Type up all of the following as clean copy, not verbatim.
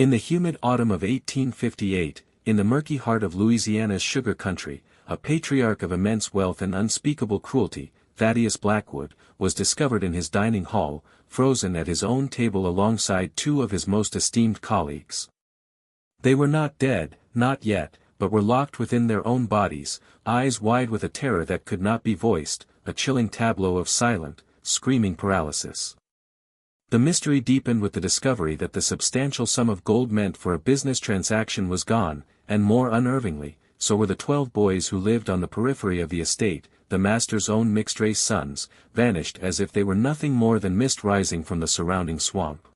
In the humid autumn of 1858, in the murky heart of Louisiana's sugar country, a patriarch of immense wealth and unspeakable cruelty, Thaddeus Blackwood, was discovered in his dining hall, frozen at his own table alongside two of his most esteemed colleagues. They were not dead, not yet, but were locked within their own bodies, eyes wide with a terror that could not be voiced, a chilling tableau of silent, screaming paralysis. The mystery deepened with the discovery that the substantial sum of gold meant for a business transaction was gone, and more unnervingly, so were the 12 boys who lived on the periphery of the estate, the master's own mixed-race sons, vanished as if they were nothing more than mist rising from the surrounding swamp.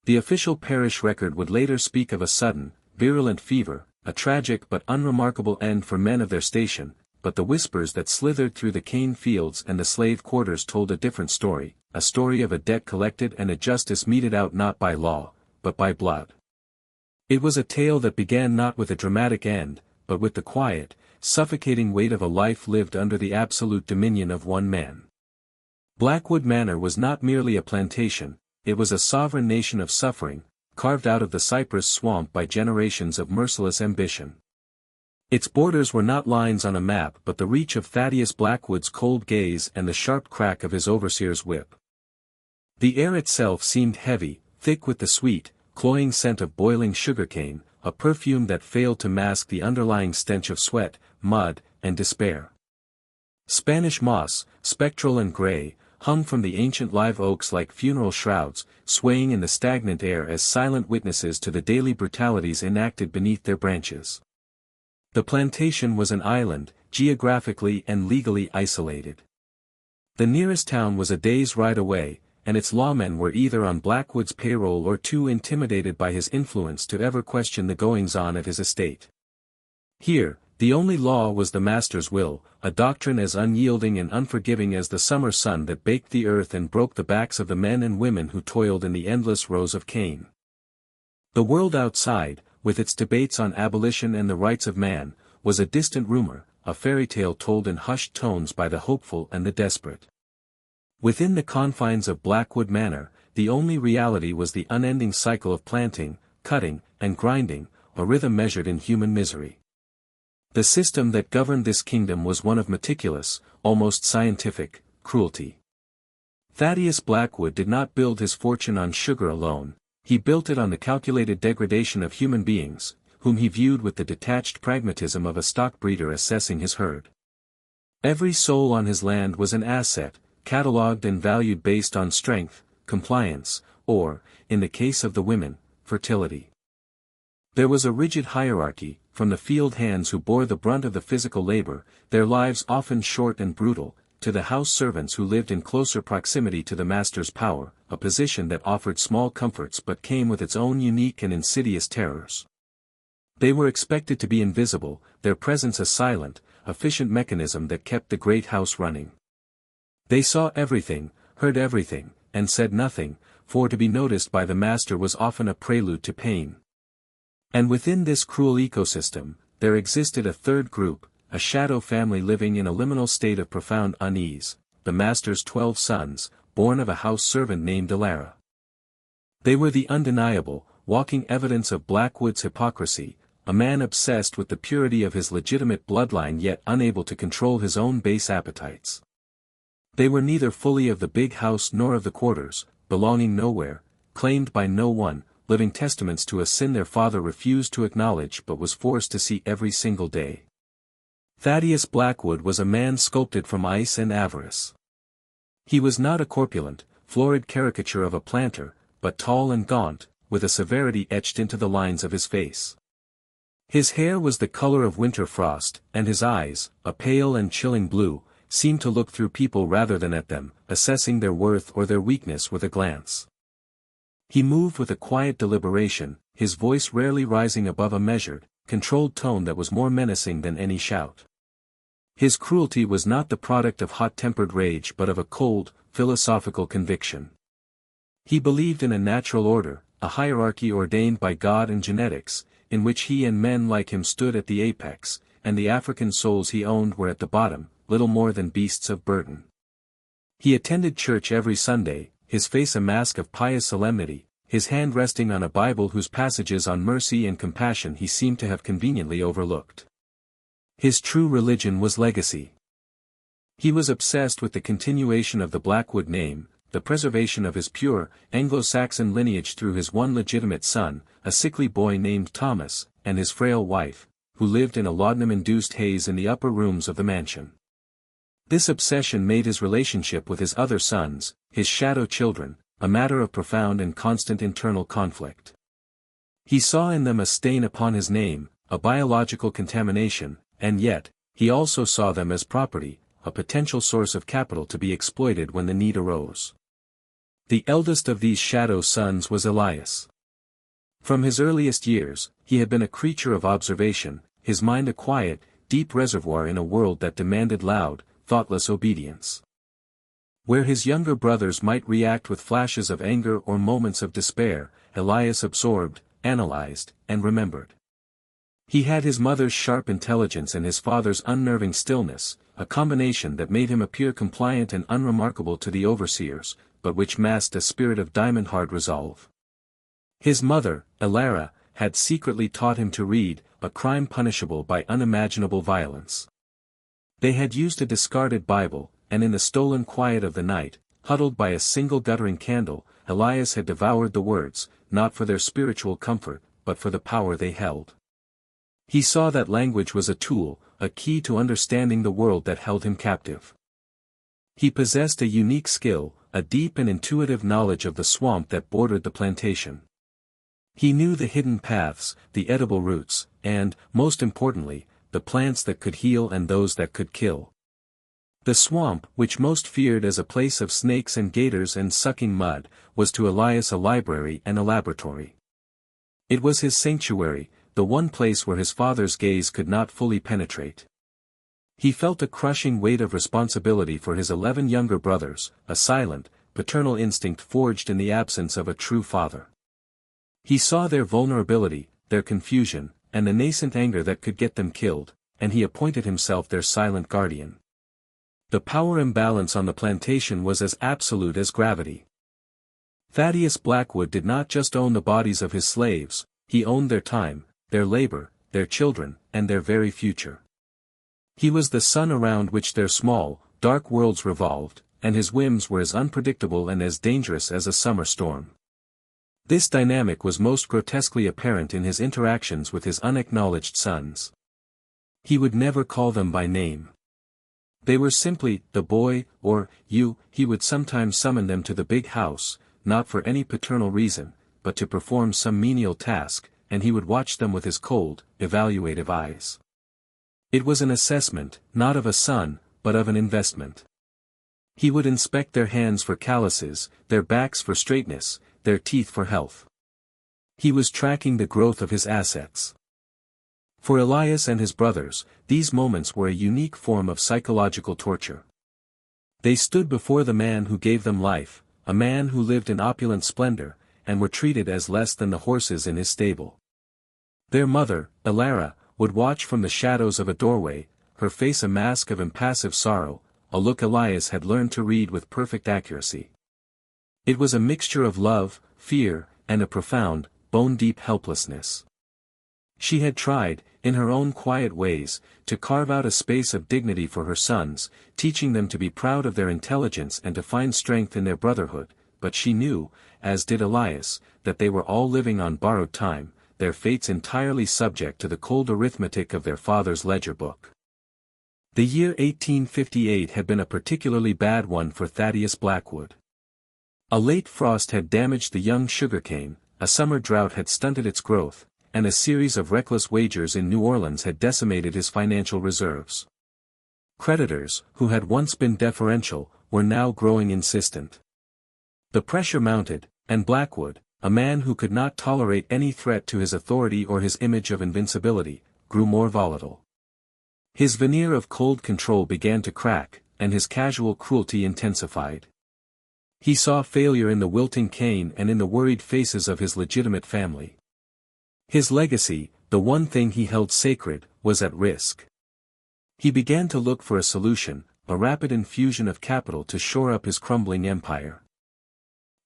The official parish record would later speak of a sudden, virulent fever, a tragic but unremarkable end for men of their station, but the whispers that slithered through the cane fields and the slave quarters told a different story, a story of a debt collected and a justice meted out not by law, but by blood. It was a tale that began not with a dramatic end, but with the quiet, suffocating weight of a life lived under the absolute dominion of one man. Blackwood Manor was not merely a plantation, it was a sovereign nation of suffering, carved out of the cypress swamp by generations of merciless ambition. Its borders were not lines on a map but the reach of Thaddeus Blackwood's cold gaze and the sharp crack of his overseer's whip. The air itself seemed heavy, thick with the sweet, cloying scent of boiling sugarcane, a perfume that failed to mask the underlying stench of sweat, mud, and despair. Spanish moss, spectral and gray, hung from the ancient live oaks like funeral shrouds, swaying in the stagnant air as silent witnesses to the daily brutalities enacted beneath their branches. The plantation was an island, geographically and legally isolated. The nearest town was a day's ride away, and its lawmen were either on Blackwood's payroll or too intimidated by his influence to ever question the goings-on of his estate. Here, the only law was the master's will, a doctrine as unyielding and unforgiving as the summer sun that baked the earth and broke the backs of the men and women who toiled in the endless rows of cane. The world outside, with its debates on abolition and the rights of man, was a distant rumor, a fairy tale told in hushed tones by the hopeful and the desperate. Within the confines of Blackwood Manor, the only reality was the unending cycle of planting, cutting, and grinding, a rhythm measured in human misery. The system that governed this kingdom was one of meticulous, almost scientific, cruelty. Thaddeus Blackwood did not build his fortune on sugar alone, he built it on the calculated degradation of human beings, whom he viewed with the detached pragmatism of a stock breeder assessing his herd. Every soul on his land was an asset, catalogued and valued based on strength, compliance, or, in the case of the women, fertility. There was a rigid hierarchy, from the field hands who bore the brunt of the physical labor, their lives often short and brutal, to the house servants who lived in closer proximity to the master's power, a position that offered small comforts but came with its own unique and insidious terrors. They were expected to be invisible, their presence a silent, efficient mechanism that kept the great house running. They saw everything, heard everything, and said nothing, for to be noticed by the master was often a prelude to pain. And within this cruel ecosystem, there existed a third group, a shadow family living in a liminal state of profound unease, the master's 12 sons, born of a house servant named Alara. They were the undeniable, walking evidence of Blackwood's hypocrisy, a man obsessed with the purity of his legitimate bloodline yet unable to control his own base appetites. They were neither fully of the big house nor of the quarters, belonging nowhere, claimed by no one, living testaments to a sin their father refused to acknowledge but was forced to see every single day. Thaddeus Blackwood was a man sculpted from ice and avarice. He was not a corpulent, florid caricature of a planter, but tall and gaunt, with a severity etched into the lines of his face. His hair was the color of winter frost, and his eyes, a pale and chilling blue, seemed to look through people rather than at them, assessing their worth or their weakness with a glance. He moved with a quiet deliberation, his voice rarely rising above a measured, controlled tone that was more menacing than any shout. His cruelty was not the product of hot-tempered rage but of a cold, philosophical conviction. He believed in a natural order, a hierarchy ordained by God and genetics, in which he and men like him stood at the apex, and the African souls he owned were at the bottom, little more than beasts of burden. He attended church every Sunday, his face a mask of pious solemnity, his hand resting on a Bible whose passages on mercy and compassion he seemed to have conveniently overlooked. His true religion was legacy. He was obsessed with the continuation of the Blackwood name, the preservation of his pure, Anglo-Saxon lineage through his one legitimate son, a sickly boy named Thomas, and his frail wife, who lived in a laudanum-induced haze in the upper rooms of the mansion. This obsession made his relationship with his other sons, his shadow children, a matter of profound and constant internal conflict. He saw in them a stain upon his name, a biological contamination, and yet, he also saw them as property, a potential source of capital to be exploited when the need arose. The eldest of these shadow sons was Elias. From his earliest years, he had been a creature of observation, his mind a quiet, deep reservoir in a world that demanded loud, thoughtless obedience. Where his younger brothers might react with flashes of anger or moments of despair, Elias absorbed, analyzed, and remembered. He had his mother's sharp intelligence and his father's unnerving stillness, a combination that made him appear compliant and unremarkable to the overseers, but which masked a spirit of diamond-hard resolve. His mother, Elara, had secretly taught him to read, a crime punishable by unimaginable violence. They had used a discarded Bible, and in the stolen quiet of the night, huddled by a single guttering candle, Elias had devoured the words, not for their spiritual comfort, but for the power they held. He saw that language was a tool, a key to understanding the world that held him captive. He possessed a unique skill, a deep and intuitive knowledge of the swamp that bordered the plantation. He knew the hidden paths, the edible roots, and, most importantly, the plants that could heal and those that could kill. The swamp, which most feared as a place of snakes and gators and sucking mud, was to Elias a library and a laboratory. It was his sanctuary, the one place where his father's gaze could not fully penetrate. He felt a crushing weight of responsibility for his 11 younger brothers, a silent, paternal instinct forged in the absence of a true father. He saw their vulnerability, their confusion, and the nascent anger that could get them killed, and he appointed himself their silent guardian. The power imbalance on the plantation was as absolute as gravity. Thaddeus Blackwood did not just own the bodies of his slaves, he owned their time, their labor, their children, and their very future. He was the sun around which their small, dark worlds revolved, and his whims were as unpredictable and as dangerous as a summer storm. This dynamic was most grotesquely apparent in his interactions with his unacknowledged sons. He would never call them by name. They were simply, the boy, or, you. He would sometimes summon them to the big house, not for any paternal reason, but to perform some menial task, and he would watch them with his cold, evaluative eyes. It was an assessment, not of a son, but of an investment. He would inspect their hands for calluses, their backs for straightness, their teeth for health. He was tracking the growth of his assets. For Elias and his brothers, these moments were a unique form of psychological torture. They stood before the man who gave them life, a man who lived in opulent splendor, and were treated as less than the horses in his stable. Their mother, Elara, would watch from the shadows of a doorway, her face a mask of impassive sorrow, a look Elias had learned to read with perfect accuracy. It was a mixture of love, fear, and a profound, bone-deep helplessness. She had tried, in her own quiet ways, to carve out a space of dignity for her sons, teaching them to be proud of their intelligence and to find strength in their brotherhood, but she knew, as did Elias, that they were all living on borrowed time, their fates entirely subject to the cold arithmetic of their father's ledger book. The year 1858 had been a particularly bad one for Thaddeus Blackwood. A late frost had damaged the young sugarcane, a summer drought had stunted its growth, and a series of reckless wagers in New Orleans had decimated his financial reserves. Creditors, who had once been deferential, were now growing insistent. The pressure mounted, and Blackwood, a man who could not tolerate any threat to his authority or his image of invincibility, grew more volatile. His veneer of cold control began to crack, and his casual cruelty intensified. He saw failure in the wilting cane and in the worried faces of his legitimate family. His legacy, the one thing he held sacred, was at risk. He began to look for a solution, a rapid infusion of capital to shore up his crumbling empire.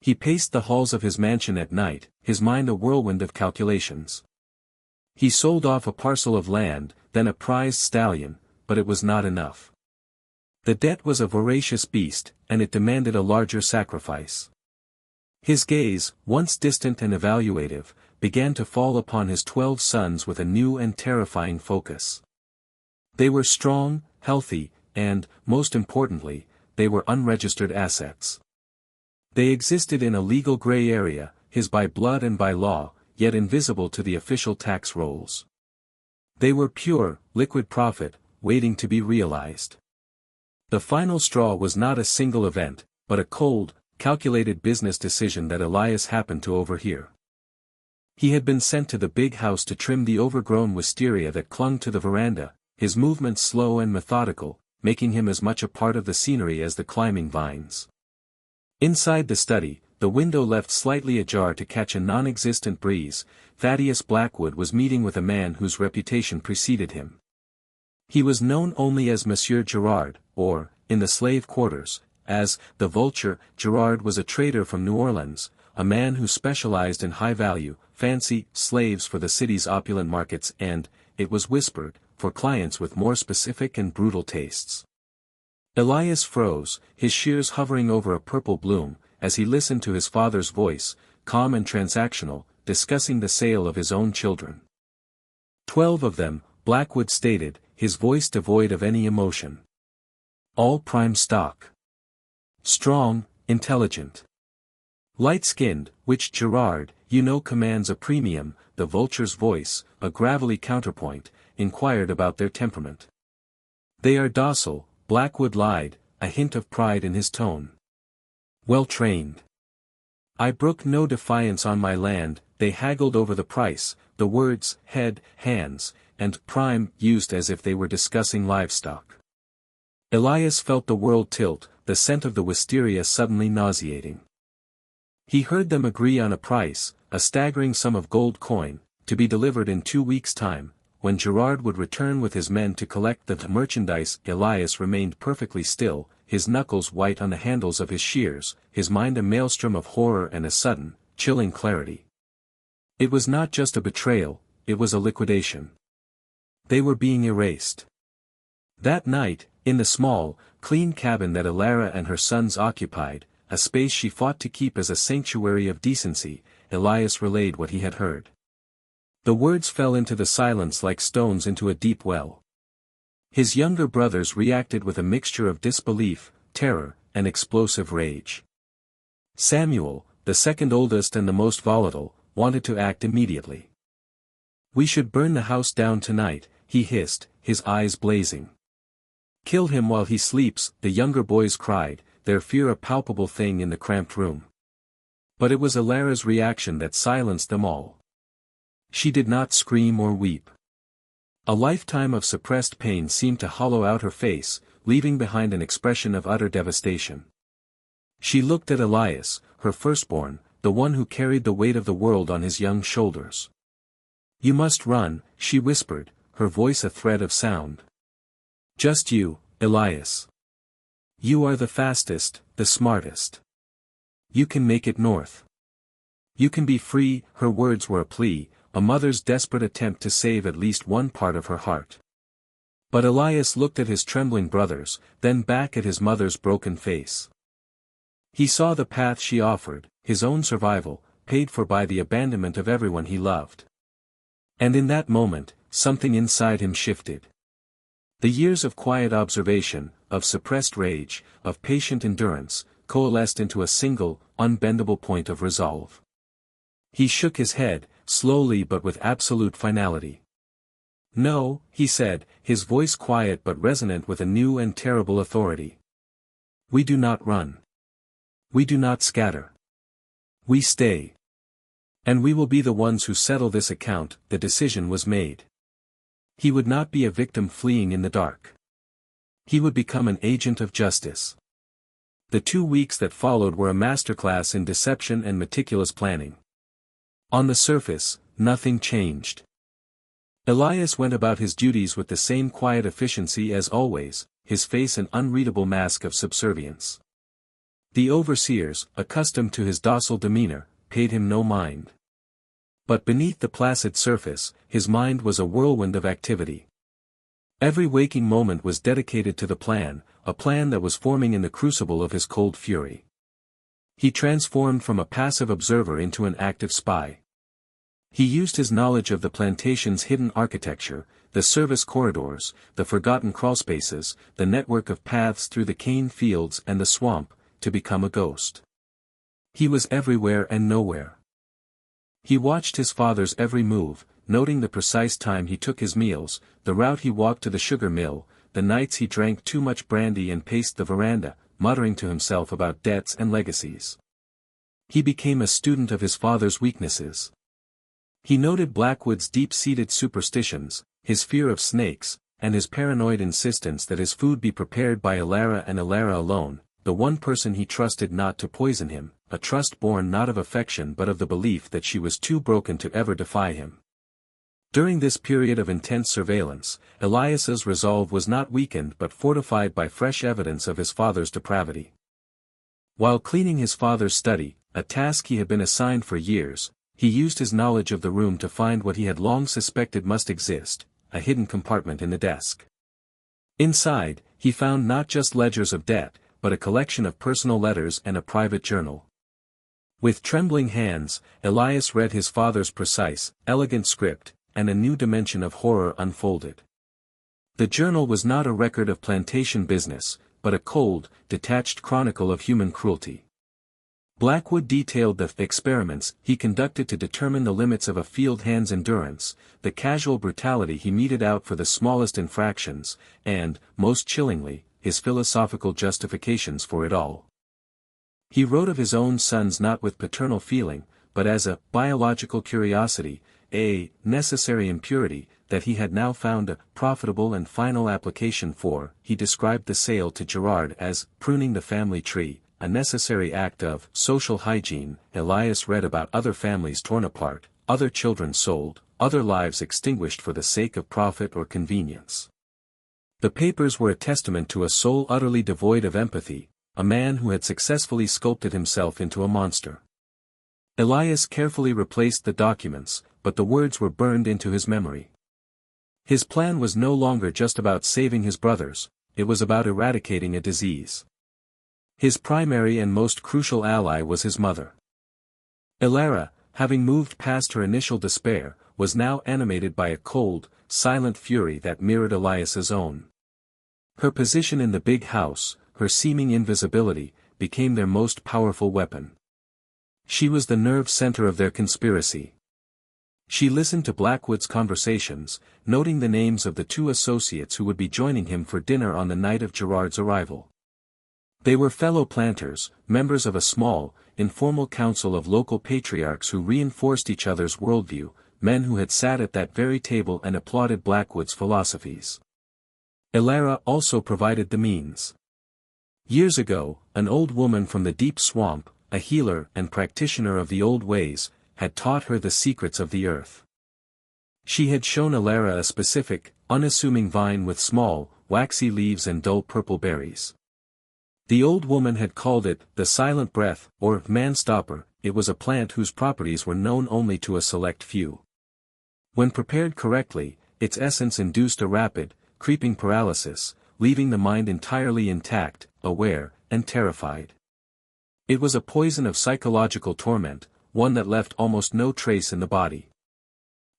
He paced the halls of his mansion at night, his mind a whirlwind of calculations. He sold off a parcel of land, then a prized stallion, but it was not enough. The debt was a voracious beast, and it demanded a larger sacrifice. His gaze, once distant and evaluative, began to fall upon his 12 sons with a new and terrifying focus. They were strong, healthy, and, most importantly, they were unregistered assets. They existed in a legal gray area, his by blood and by law, yet invisible to the official tax rolls. They were pure, liquid profit, waiting to be realized. The final straw was not a single event, but a cold, calculated business decision that Elias happened to overhear. He had been sent to the big house to trim the overgrown wisteria that clung to the veranda, his movements slow and methodical, making him as much a part of the scenery as the climbing vines. Inside the study, the window left slightly ajar to catch a non-existent breeze, Thaddeus Blackwood was meeting with a man whose reputation preceded him. He was known only as Monsieur Gerard, or, in the slave quarters, as the Vulture. Gerard was a trader from New Orleans, a man who specialized in high-value, fancy slaves for the city's opulent markets and, it was whispered, for clients with more specific and brutal tastes. Elias froze, his shears hovering over a purple bloom, as he listened to his father's voice, calm and transactional, discussing the sale of his own children. 12 of them, Blackwood stated, his voice devoid of any emotion. All prime stock. Strong, intelligent. Light-skinned, which Gerard, you know, commands a premium. The Vulture's voice, a gravelly counterpoint, inquired about their temperament. They are docile, Blackwood lied, a hint of pride in his tone. Well-trained. I brook no defiance on my land. They haggled over the price, the words, head, hands, and prime, used as if they were discussing livestock. Elias felt the world tilt, the scent of the wisteria suddenly nauseating. He heard them agree on a price, a staggering sum of gold coin, to be delivered in 2 weeks' time, when Gerard would return with his men to collect the merchandise. Elias remained perfectly still, his knuckles white on the handles of his shears, his mind a maelstrom of horror and a sudden, chilling clarity. It was not just a betrayal, it was a liquidation. They were being erased. That night, in the small, clean cabin that Elara and her sons occupied, a space she fought to keep as a sanctuary of decency, Elias relayed what he had heard. The words fell into the silence like stones into a deep well. His younger brothers reacted with a mixture of disbelief, terror, and explosive rage. Samuel, the second oldest and the most volatile, wanted to act immediately. "We should burn the house down tonight," he hissed, his eyes blazing. "Kill him while he sleeps," the younger boys cried, their fear a palpable thing in the cramped room. But it was Elara's reaction that silenced them all. She did not scream or weep. A lifetime of suppressed pain seemed to hollow out her face, leaving behind an expression of utter devastation. She looked at Elias, her firstborn, the one who carried the weight of the world on his young shoulders. "You must run," she whispered, her voice a thread of sound. "Just you, Elias. You are the fastest, the smartest. You can make it north. You can be free." Her words were a plea, a mother's desperate attempt to save at least one part of her heart. But Elias looked at his trembling brothers, then back at his mother's broken face. He saw the path she offered, his own survival, paid for by the abandonment of everyone he loved. And in that moment, something inside him shifted. The years of quiet observation, of suppressed rage, of patient endurance, coalesced into a single, unbendable point of resolve. He shook his head, slowly but with absolute finality. "No," he said, his voice quiet but resonant with a new and terrible authority. "We do not run. We do not scatter. We stay. And we will be the ones who settle this account." The decision was made. He would not be a victim fleeing in the dark. He would become an agent of justice. The 2 weeks that followed were a masterclass in deception and meticulous planning. On the surface, nothing changed. Elias went about his duties with the same quiet efficiency as always, his face an unreadable mask of subservience. The overseers, accustomed to his docile demeanor, paid him no mind. But beneath the placid surface, his mind was a whirlwind of activity. Every waking moment was dedicated to the plan, a plan that was forming in the crucible of his cold fury. He transformed from a passive observer into an active spy. He used his knowledge of the plantation's hidden architecture, the service corridors, the forgotten crawlspaces, the network of paths through the cane fields and the swamp, to become a ghost. He was everywhere and nowhere. He watched his father's every move, noting the precise time he took his meals, the route he walked to the sugar mill, the nights he drank too much brandy and paced the veranda, muttering to himself about debts and legacies. He became a student of his father's weaknesses. He noted Blackwood's deep-seated superstitions, his fear of snakes, and his paranoid insistence that his food be prepared by Elara and Elara alone, the one person he trusted not to poison him, a trust born not of affection but of the belief that she was too broken to ever defy him. During this period of intense surveillance, Elias's resolve was not weakened but fortified by fresh evidence of his father's depravity. While cleaning his father's study, a task he had been assigned for years, he used his knowledge of the room to find what he had long suspected must exist, a hidden compartment in the desk. Inside, he found not just ledgers of debt, but a collection of personal letters and a private journal. With trembling hands, Elias read his father's precise, elegant script, and a new dimension of horror unfolded. The journal was not a record of plantation business, but a cold, detached chronicle of human cruelty. Blackwood detailed the experiments he conducted to determine the limits of a field hand's endurance, the casual brutality he meted out for the smallest infractions, and, most chillingly, his philosophical justifications for it all. He wrote of his own sons not with paternal feeling, but as a biological curiosity, a necessary impurity, that he had now found a profitable and final application for. He described the sale to Gerard as pruning the family tree, a necessary act of social hygiene. Elias read about other families torn apart, other children sold, other lives extinguished for the sake of profit or convenience. The papers were a testament to a soul utterly devoid of empathy, a man who had successfully sculpted himself into a monster. Elias carefully replaced the documents, but the words were burned into his memory. His plan was no longer just about saving his brothers, it was about eradicating a disease. His primary and most crucial ally was his mother. Elara, having moved past her initial despair, was now animated by a cold, silent fury that mirrored Elias's own. Her position in the big house, her seeming invisibility, became their most powerful weapon. She was the nerve center of their conspiracy. She listened to Blackwood's conversations, noting the names of the two associates who would be joining him for dinner on the night of Gerard's arrival. They were fellow planters, members of a small, informal council of local patriarchs who reinforced each other's worldview, men who had sat at that very table and applauded Blackwood's philosophies. Elara also provided the means. Years ago, an old woman from the deep swamp, a healer and practitioner of the old ways, had taught her the secrets of the earth. She had shown Elara a specific, unassuming vine with small, waxy leaves and dull purple berries. The old woman had called it the silent breath, or man-stopper. It was a plant whose properties were known only to a select few. When prepared correctly, its essence induced a rapid, creeping paralysis, leaving the mind entirely intact, aware, and terrified. It was a poison of psychological torment, one that left almost no trace in the body.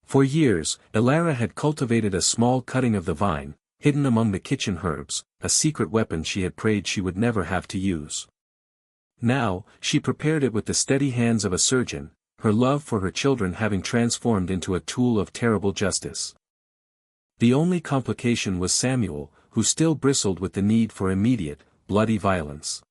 For years, Elara had cultivated a small cutting of the vine, hidden among the kitchen herbs, a secret weapon she had prayed she would never have to use. Now, she prepared it with the steady hands of a surgeon, her love for her children having transformed into a tool of terrible justice. The only complication was Samuel, who still bristled with the need for immediate, bloody violence.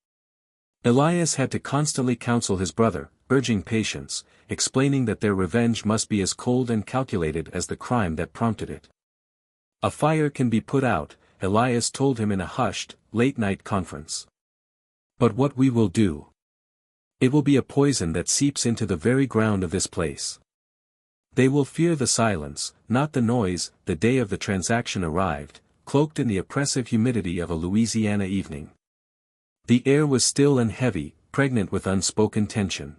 Elias had to constantly counsel his brother, urging patience, explaining that their revenge must be as cold and calculated as the crime that prompted it. A fire can be put out, Elias told him in a hushed, late-night conference. But what we will do? It will be a poison that seeps into the very ground of this place. They will fear the silence, not the noise. The day of the transaction arrived, cloaked in the oppressive humidity of a Louisiana evening. The air was still and heavy, pregnant with unspoken tension.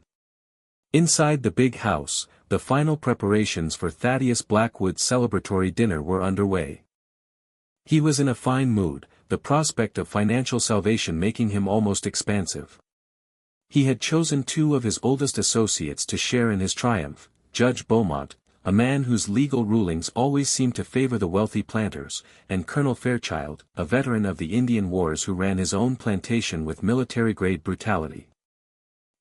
Inside the big house, the final preparations for Thaddeus Blackwood's celebratory dinner were underway. He was in a fine mood, the prospect of financial salvation making him almost expansive. He had chosen two of his oldest associates to share in his triumph, Judge Beaumont, a man whose legal rulings always seemed to favor the wealthy planters, and Colonel Fairchild, a veteran of the Indian Wars who ran his own plantation with military-grade brutality.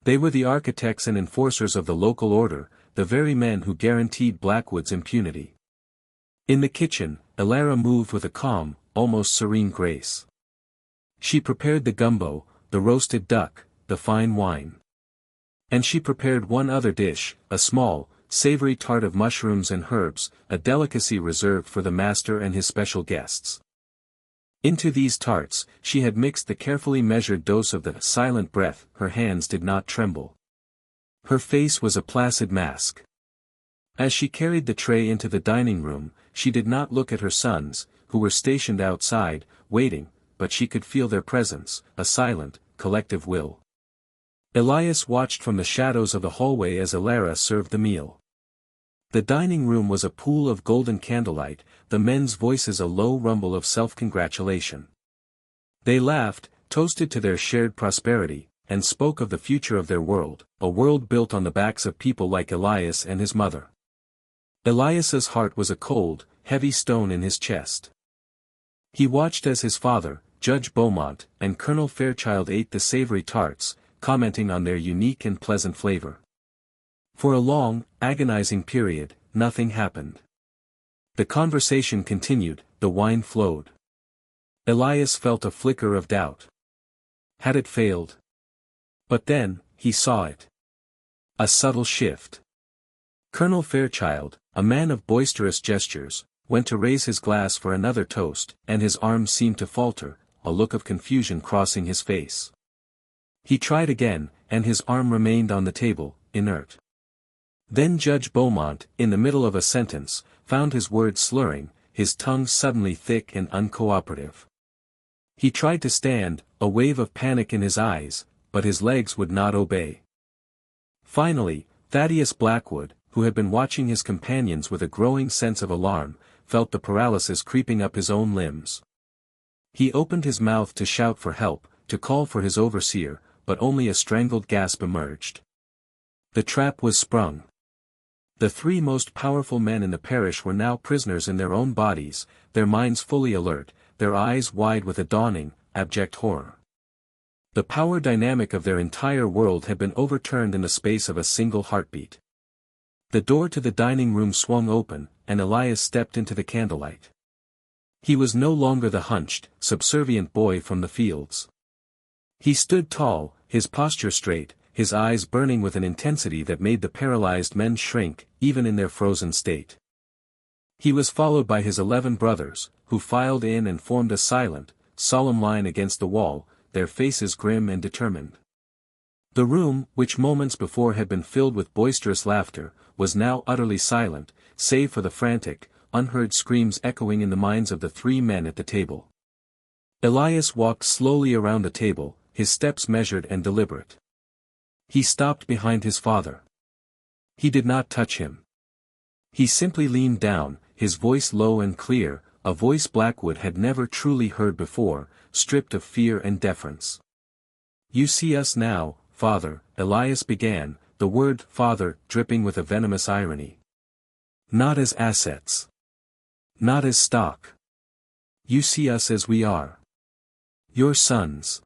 They were the architects and enforcers of the local order, the very men who guaranteed Blackwood's impunity. In the kitchen, Elara moved with a calm, almost serene grace. She prepared the gumbo, the roasted duck, the fine wine. And she prepared one other dish, a small, savory tart of mushrooms and herbs, a delicacy reserved for the master and his special guests. Into these tarts, she had mixed the carefully measured dose of the silent breath. Her hands did not tremble. Her face was a placid mask. As she carried the tray into the dining room, she did not look at her sons, who were stationed outside, waiting, but she could feel their presence, a silent, collective will. Elias watched from the shadows of the hallway as Elara served the meal. The dining room was a pool of golden candlelight, the men's voices a low rumble of self-congratulation. They laughed, toasted to their shared prosperity, and spoke of the future of their world, a world built on the backs of people like Elias and his mother. Elias's heart was a cold, heavy stone in his chest. He watched as his father, Judge Beaumont, and Colonel Fairchild ate the savory tarts, commenting on their unique and pleasant flavor. For a long, agonizing period, nothing happened. The conversation continued, the wine flowed. Elias felt a flicker of doubt. Had it failed? But then, he saw it. A subtle shift. Colonel Fairchild, a man of boisterous gestures, went to raise his glass for another toast, and his arm seemed to falter, a look of confusion crossing his face. He tried again, and his arm remained on the table, inert. Then Judge Beaumont, in the middle of a sentence, found his words slurring, his tongue suddenly thick and uncooperative. He tried to stand, a wave of panic in his eyes, but his legs would not obey. Finally, Thaddeus Blackwood, who had been watching his companions with a growing sense of alarm, felt the paralysis creeping up his own limbs. He opened his mouth to shout for help, to call for his overseer, but only a strangled gasp emerged. The trap was sprung. The three most powerful men in the parish were now prisoners in their own bodies, their minds fully alert, their eyes wide with a dawning, abject horror. The power dynamic of their entire world had been overturned in the space of a single heartbeat. The door to the dining room swung open, and Elias stepped into the candlelight. He was no longer the hunched, subservient boy from the fields. He stood tall, his posture straight, his eyes burning with an intensity that made the paralyzed men shrink, even in their frozen state. He was followed by his 11 brothers, who filed in and formed a silent, solemn line against the wall, their faces grim and determined. The room, which moments before had been filled with boisterous laughter, was now utterly silent, save for the frantic, unheard screams echoing in the minds of the three men at the table. Elias walked slowly around the table, his steps measured and deliberate. He stopped behind his father. He did not touch him. He simply leaned down, his voice low and clear, a voice Blackwood had never truly heard before, stripped of fear and deference. "You see us now, father," Elias began, the word "father" dripping with a venomous irony. "Not as assets. Not as stock. You see us as we are. Your sons.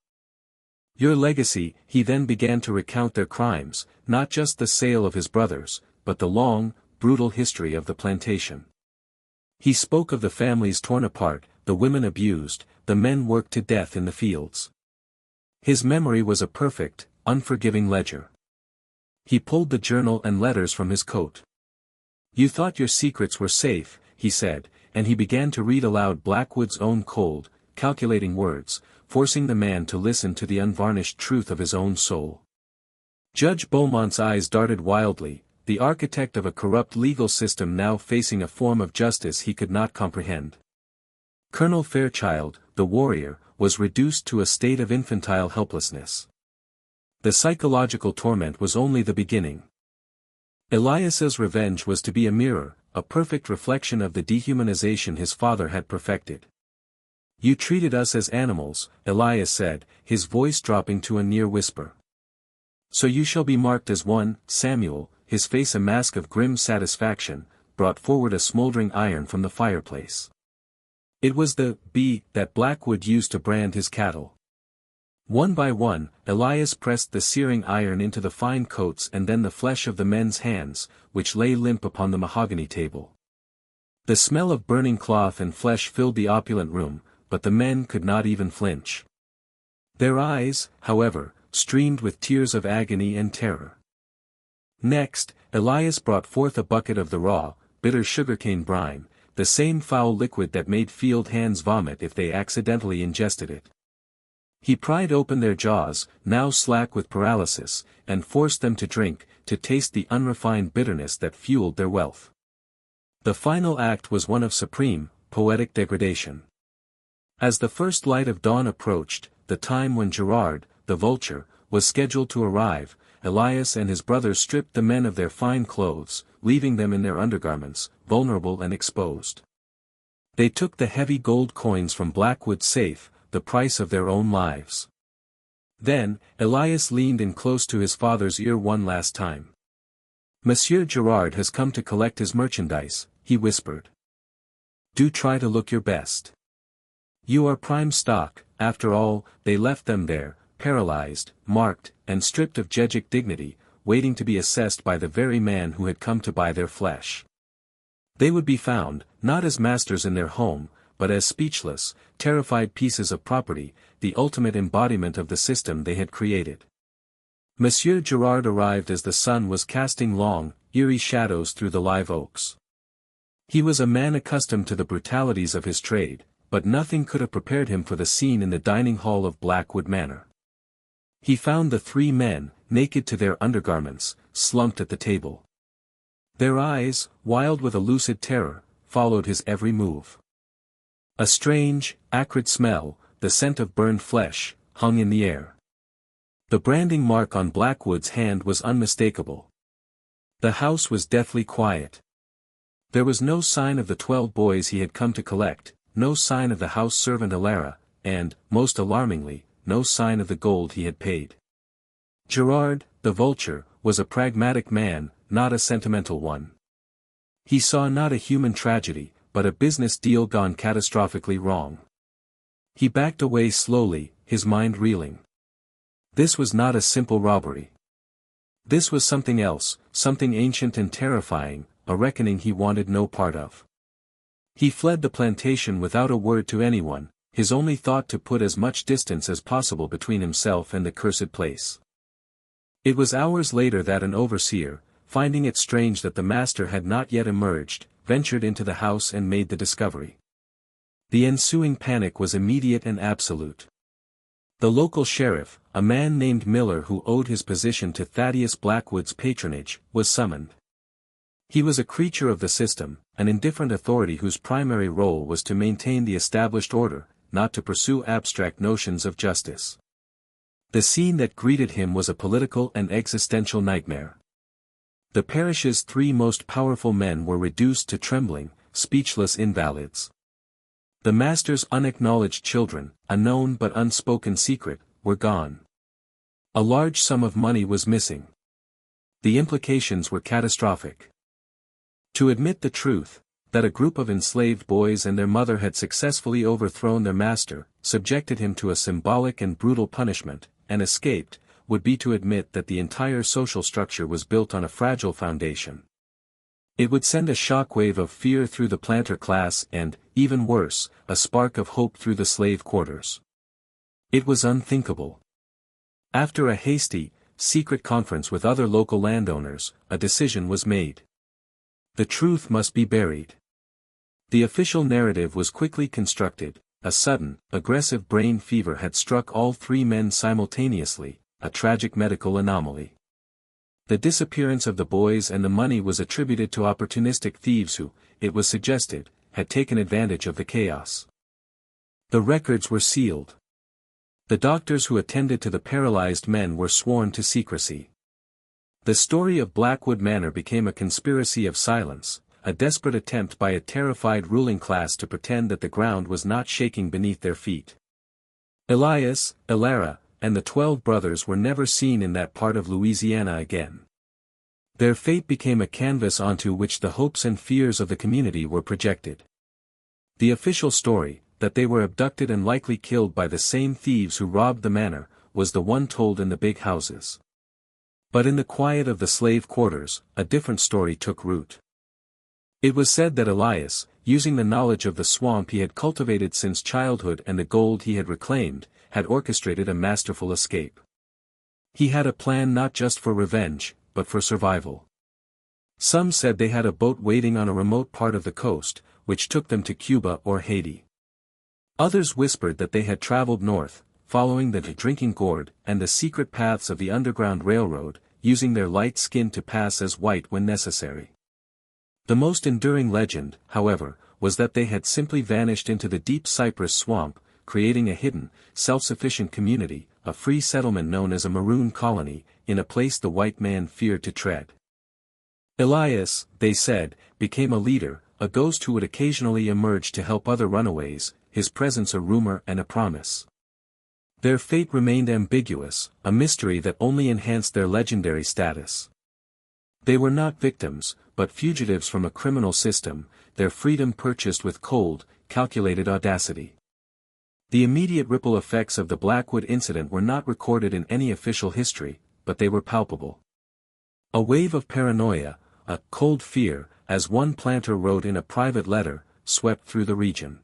Your legacy." He then began to recount their crimes, not just the sale of his brothers, but the long, brutal history of the plantation. He spoke of the families torn apart, the women abused, the men worked to death in the fields. His memory was a perfect, unforgiving ledger. He pulled the journal and letters from his coat. "You thought your secrets were safe," he said, and he began to read aloud Blackwood's own cold, calculating words, forcing the man to listen to the unvarnished truth of his own soul. Judge Beaumont's eyes darted wildly, the architect of a corrupt legal system now facing a form of justice he could not comprehend. Colonel Fairchild, the warrior, was reduced to a state of infantile helplessness. The psychological torment was only the beginning. Elias's revenge was to be a mirror, a perfect reflection of the dehumanization his father had perfected. "You treated us as animals," Elias said, his voice dropping to a near whisper. "So you shall be marked as one." Samuel, his face a mask of grim satisfaction, brought forward a smoldering iron from the fireplace. It was the "bee" that Blackwood used to brand his cattle. One by one, Elias pressed the searing iron into the fine coats and then the flesh of the men's hands, which lay limp upon the mahogany table. The smell of burning cloth and flesh filled the opulent room, but the men could not even flinch. Their eyes, however, streamed with tears of agony and terror. Next, Elias brought forth a bucket of the raw, bitter sugarcane brine, the same foul liquid that made field hands vomit if they accidentally ingested it. He pried open their jaws, now slack with paralysis, and forced them to drink, to taste the unrefined bitterness that fueled their wealth. The final act was one of supreme, poetic degradation. As the first light of dawn approached, the time when Gerard, the vulture, was scheduled to arrive, Elias and his brothers stripped the men of their fine clothes, leaving them in their undergarments, vulnerable and exposed. They took the heavy gold coins from Blackwood's safe, the price of their own lives. Then, Elias leaned in close to his father's ear one last time. "Monsieur Gerard has come to collect his merchandise," he whispered. "Do try to look your best. You are prime stock." After all, they left them there, paralyzed, marked, and stripped of Jegic dignity, waiting to be assessed by the very man who had come to buy their flesh. They would be found, not as masters in their home, but as speechless, terrified pieces of property, the ultimate embodiment of the system they had created. Monsieur Gerard arrived as the sun was casting long, eerie shadows through the live oaks. He was a man accustomed to the brutalities of his trade, but nothing could have prepared him for the scene in the dining hall of Blackwood Manor. He found the three men, naked to their undergarments, slumped at the table. Their eyes, wild with a lucid terror, followed his every move. A strange, acrid smell, the scent of burned flesh, hung in the air. The branding mark on Blackwood's hand was unmistakable. The house was deathly quiet. There was no sign of the 12 boys he had come to collect, no sign of the house servant Alara, and, most alarmingly, no sign of the gold he had paid. Gerard, the vulture, was a pragmatic man, not a sentimental one. He saw not a human tragedy, but a business deal gone catastrophically wrong. He backed away slowly, his mind reeling. This was not a simple robbery. This was something else, something ancient and terrifying, a reckoning he wanted no part of. He fled the plantation without a word to anyone, his only thought to put as much distance as possible between himself and the cursed place. It was hours later that an overseer, finding it strange that the master had not yet emerged, ventured into the house and made the discovery. The ensuing panic was immediate and absolute. The local sheriff, a man named Miller who owed his position to Thaddeus Blackwood's patronage, was summoned. He was a creature of the system, an indifferent authority whose primary role was to maintain the established order, not to pursue abstract notions of justice. The scene that greeted him was a political and existential nightmare. The parish's three most powerful men were reduced to trembling, speechless invalids. The master's unacknowledged children, a known but unspoken secret, were gone. A large sum of money was missing. The implications were catastrophic. To admit the truth, that a group of enslaved boys and their mother had successfully overthrown their master, subjected him to a symbolic and brutal punishment, and escaped, would be to admit that the entire social structure was built on a fragile foundation. It would send a shockwave of fear through the planter class and, even worse, a spark of hope through the slave quarters. It was unthinkable. After a hasty, secret conference with other local landowners, a decision was made. The truth must be buried. The official narrative was quickly constructed. A sudden, aggressive brain fever had struck all three men simultaneously, a tragic medical anomaly. The disappearance of the boys and the money was attributed to opportunistic thieves who, it was suggested, had taken advantage of the chaos. The records were sealed. The doctors who attended to the paralyzed men were sworn to secrecy. The story of Blackwood Manor became a conspiracy of silence, a desperate attempt by a terrified ruling class to pretend that the ground was not shaking beneath their feet. Elias, Elara, and the 12 brothers were never seen in that part of Louisiana again. Their fate became a canvas onto which the hopes and fears of the community were projected. The official story, that they were abducted and likely killed by the same thieves who robbed the manor, was the one told in the big houses. But in the quiet of the slave quarters, a different story took root. It was said that Elias, using the knowledge of the swamp he had cultivated since childhood and the gold he had reclaimed, had orchestrated a masterful escape. He had a plan not just for revenge, but for survival. Some said they had a boat waiting on a remote part of the coast, which took them to Cuba or Haiti. Others whispered that they had traveled north, following the drinking gourd and the secret paths of the Underground Railroad, using their light skin to pass as white when necessary. The most enduring legend, however, was that they had simply vanished into the deep cypress swamp, creating a hidden, self-sufficient community, a free settlement known as a Maroon Colony, in a place the white man feared to tread. Elias, they said, became a leader, a ghost who would occasionally emerge to help other runaways, his presence a rumor and a promise. Their fate remained ambiguous, a mystery that only enhanced their legendary status. They were not victims, but fugitives from a criminal system, their freedom purchased with cold, calculated audacity. The immediate ripple effects of the Blackwood incident were not recorded in any official history, but they were palpable. A wave of paranoia, a cold fear, as one planter wrote in a private letter, swept through the region.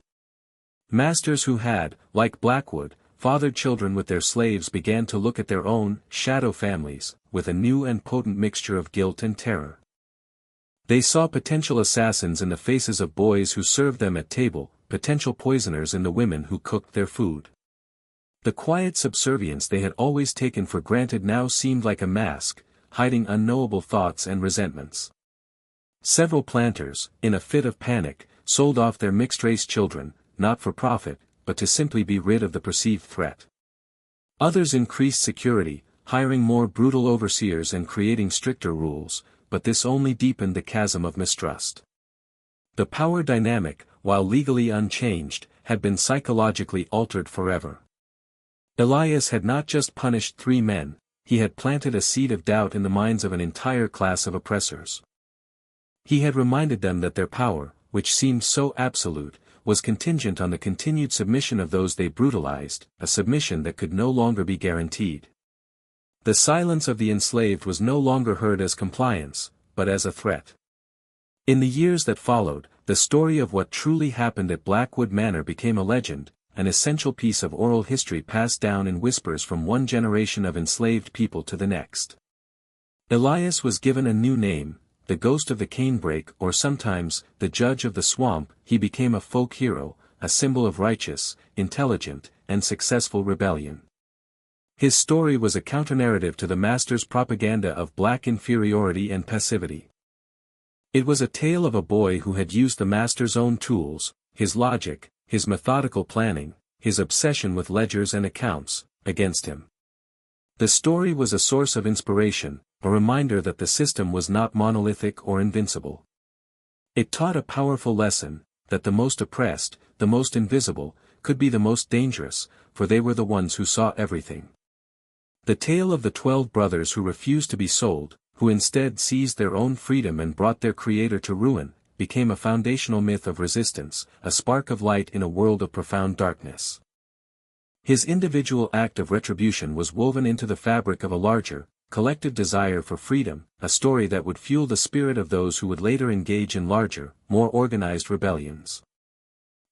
Masters who had, like Blackwood, fathered children with their slaves began to look at their own shadow families with a new and potent mixture of guilt and terror. They saw potential assassins in the faces of boys who served them at table, potential poisoners in the women who cooked their food. The quiet subservience they had always taken for granted now seemed like a mask, hiding unknowable thoughts and resentments. Several planters, in a fit of panic, sold off their mixed-race children, not for profit, but to simply be rid of the perceived threat. Others increased security, hiring more brutal overseers and creating stricter rules, but this only deepened the chasm of mistrust. The power dynamic, while legally unchanged, had been psychologically altered forever. Elias had not just punished 3 men, he had planted a seed of doubt in the minds of an entire class of oppressors. He had reminded them that their power, which seemed so absolute, was contingent on the continued submission of those they brutalized, a submission that could no longer be guaranteed. The silence of the enslaved was no longer heard as compliance, but as a threat. In the years that followed, the story of what truly happened at Blackwood Manor became a legend, an essential piece of oral history passed down in whispers from one generation of enslaved people to the next. Elias was given a new name, the Ghost of the Canebrake, or sometimes, the Judge of the Swamp. He became a folk hero, a symbol of righteous, intelligent, and successful rebellion. His story was a counternarrative to the master's propaganda of black inferiority and passivity. It was a tale of a boy who had used the master's own tools, his logic, his methodical planning, his obsession with ledgers and accounts, against him. The story was a source of inspiration, a reminder that the system was not monolithic or invincible. It taught a powerful lesson, that the most oppressed, the most invisible, could be the most dangerous, for they were the ones who saw everything. The tale of the 12 brothers who refused to be sold, who instead seized their own freedom and brought their creator to ruin, became a foundational myth of resistance, a spark of light in a world of profound darkness. His individual act of retribution was woven into the fabric of a larger, collective desire for freedom, a story that would fuel the spirit of those who would later engage in larger, more organized rebellions.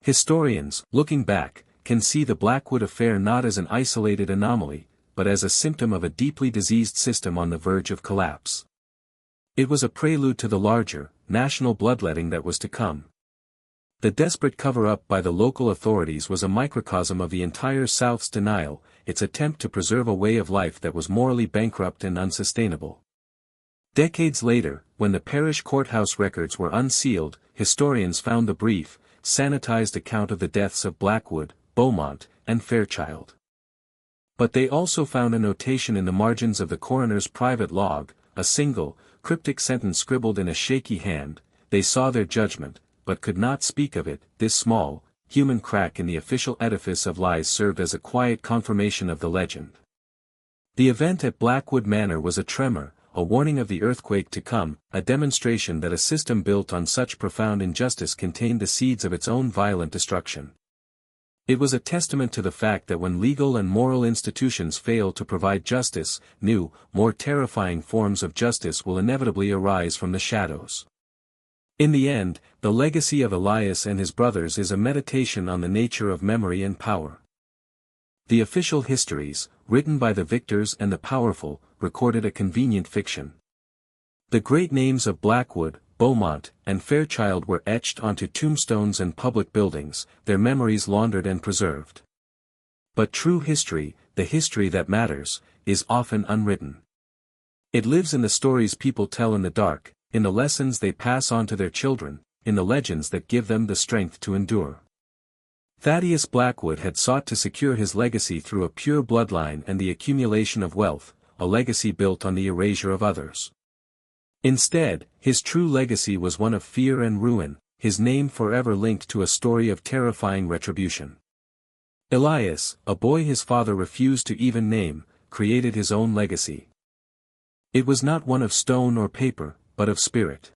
Historians, looking back, can see the Blackwood affair not as an isolated anomaly, but as a symptom of a deeply diseased system on the verge of collapse. It was a prelude to the larger, national bloodletting that was to come. The desperate cover-up by the local authorities was a microcosm of the entire South's denial, its attempt to preserve a way of life that was morally bankrupt and unsustainable. Decades later, when the parish courthouse records were unsealed, historians found the brief, sanitized account of the deaths of Blackwood, Beaumont, and Fairchild. But they also found a notation in the margins of the coroner's private log, a single, cryptic sentence scribbled in a shaky hand: "They saw their judgment, but could not speak of it." This small, human crack in the official edifice of lies served as a quiet confirmation of the legend. The event at Blackwood Manor was a tremor, a warning of the earthquake to come, a demonstration that a system built on such profound injustice contained the seeds of its own violent destruction. It was a testament to the fact that when legal and moral institutions fail to provide justice, new, more terrifying forms of justice will inevitably arise from the shadows. In the end, the legacy of Elias and his brothers is a meditation on the nature of memory and power. The official histories, written by the victors and the powerful, recorded a convenient fiction. The great names of Blackwood, Beaumont, and Fairchild were etched onto tombstones and public buildings, their memories laundered and preserved. But true history, the history that matters, is often unwritten. It lives in the stories people tell in the dark, in the lessons they pass on to their children, in the legends that give them the strength to endure. Thaddeus Blackwood had sought to secure his legacy through a pure bloodline and the accumulation of wealth, a legacy built on the erasure of others. Instead, his true legacy was one of fear and ruin, his name forever linked to a story of terrifying retribution. Elias, a boy his father refused to even name, created his own legacy. It was not one of stone or paper, but of spirit.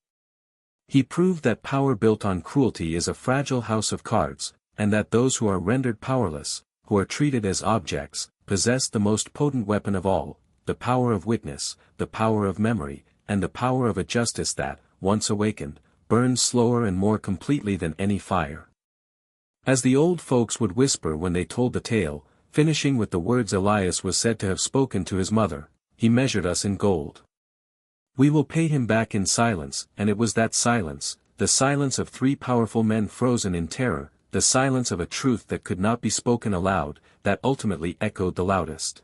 He proved that power built on cruelty is a fragile house of cards, and that those who are rendered powerless, who are treated as objects, possess the most potent weapon of all, the power of witness, the power of memory, and the power of a justice that, once awakened, burns slower and more completely than any fire. As the old folks would whisper when they told the tale, finishing with the words Elias was said to have spoken to his mother: "He measured us in gold. We will pay him back in silence." And it was that silence, the silence of three powerful men frozen in terror, the silence of a truth that could not be spoken aloud, that ultimately echoed the loudest.